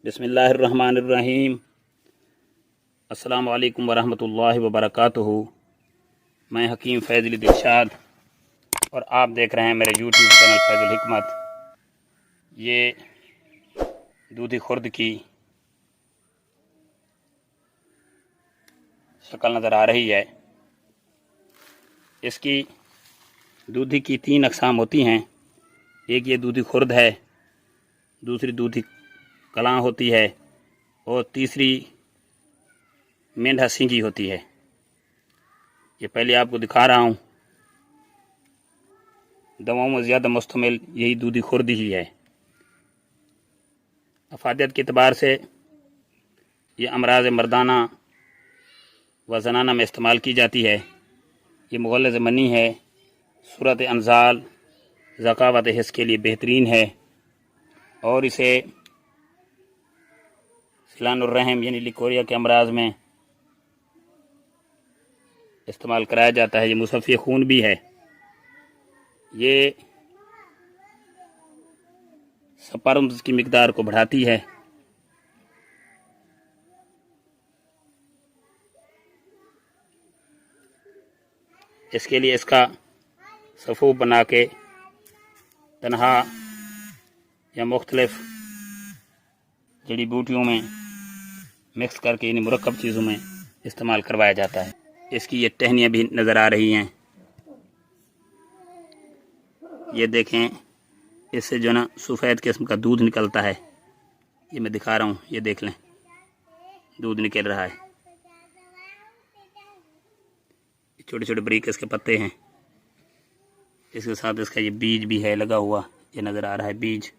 बिस्मिल्लाहिर्रहमानिर्रहीम। अस्सलामु अलैकुम वरहमतुल्लाहि वबरकातुहू। मैं हकीम फैज़ल दिलशाद और आप देख रहे हैं मेरे यूट्यूब चैनल फैज़ुल हिकमत। ये दूधी खुर्द की शक्ल नज़र आ रही है। इसकी दूधी की 3 अक़साम होती हैं। एक ये दूधी खुर्द है, दूसरी दूधी कलां होती है और तीसरी मेंढा सिंगी होती है। ये पहले आपको दिखा रहा हूँ। दवाओं में ज़्यादा मुश्तमिल यही दूधी खुर्द ही है। अफादियत के अतबार से ये अमराज़ मर्दाना व ज़नाना में इस्तेमाल की जाती है। ये मुग़ल्लिज़ मनी है, सूरत अंज़ाल ज़कावत हिस्स के लिए बेहतरीन है और इसे सिलानुर रहम यानी लिकोरिया के अमराज में इस्तेमाल कराया जाता है। ये मुसफ़्फ़ी खून भी है। ये स्पर्म्स की मिकदार को बढ़ाती है। इसके लिए इसका सफ़ूफ बना के तनहा या मुख्तलिफ जड़ी बूटियों में मिक्स करके इन मुरक्कब चीज़ों में इस्तेमाल करवाया जाता है। इसकी ये टहनियाँ भी नज़र आ रही हैं। ये देखें, इससे जो ना सफ़ेद किस्म का दूध निकलता है। ये मैं दिखा रहा हूँ, ये देख लें, दूध निकल रहा है। छोटे छोटे बारीक इसके पत्ते हैं। इसके साथ इसका ये बीज भी है लगा हुआ, ये नज़र आ रहा है बीज।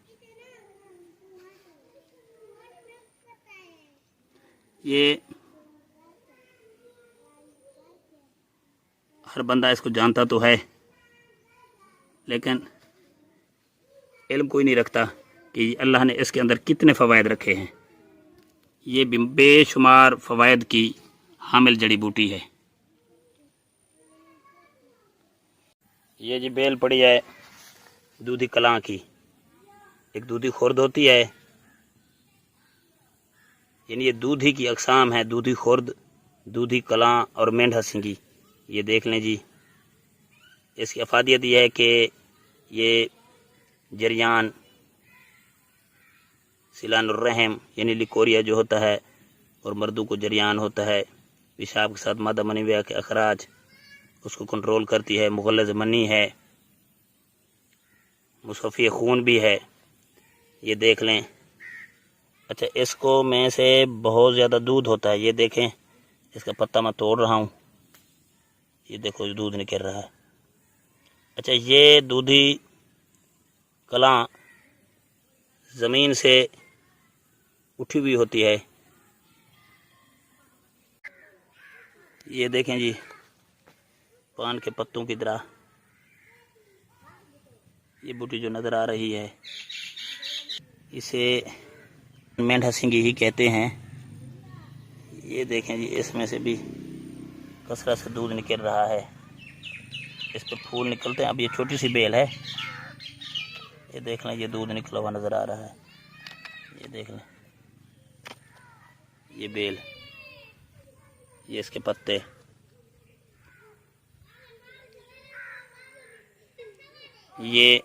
ये हर बंदा इसको जानता तो है, लेकिन इल्म कोई नहीं रखता कि अल्लाह ने इसके अंदर कितने फ़वाइद रखे हैं। ये बेशुमार फ़वाइद की हामिल जड़ी बूटी है। ये जी बेल पड़ी है दूधी कलां की। एक दूधी खुर्द होती है, यानी ये दूधी की अक़साम है, दूधी खुर्द, दूधी कलां और मेंढा सिंगी। ये देख लें जी। इसकी अफादियत यह है कि ये जरियान सिलानुर रहम यानी लिकोरिया जो होता है और मर्दों को जरियान होता है, पेशाब के साथ मादा मनविया के अखराज, उसको कंट्रोल करती है। मुग़ल्लिज़ मनी है, मुसफ़्फ़ी खून भी है। ये देख लें। अच्छा, इसको में से बहुत ज़्यादा दूध होता है। ये देखें, इसका पत्ता मैं तोड़ रहा हूँ। ये देखो, दूध निकल रहा है। अच्छा, ये दूधी कलां ज़मीन से उठी हुई होती है। ये देखें जी, पान के पत्तों की तरह ये बूटी जो नज़र आ रही है, इसे मेंढा सिंगी ही कहते हैं। ये देखें जी, इसमें से भी कसरत से दूध निकल रहा है। इस पर फूल निकलते हैं। अब ये छोटी सी बेल है। ये देख लें, ये दूध निकला हुआ नज़र आ रहा है। ये देख लें, ये बेल, ये इसके पत्ते। ये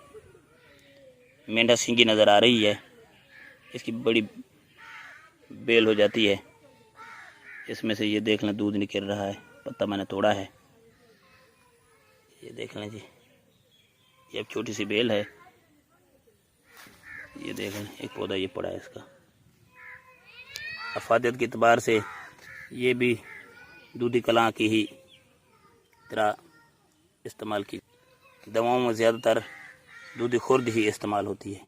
मेंढा सिंगी नज़र आ रही है। इसकी बड़ी बेल हो जाती है। इसमें से ये देख लें, दूध निकल रहा है। पत्ता मैंने तोड़ा है। ये देख लें जी, ये एक छोटी सी बेल है। ये देख लें, एक पौधा ये पड़ा है इसका। अफादियत के अतबार से ये भी दूधी कलां की ही तरह इस्तेमाल की। दवाओं में ज़्यादातर दूधी खुर्द ही इस्तेमाल होती है।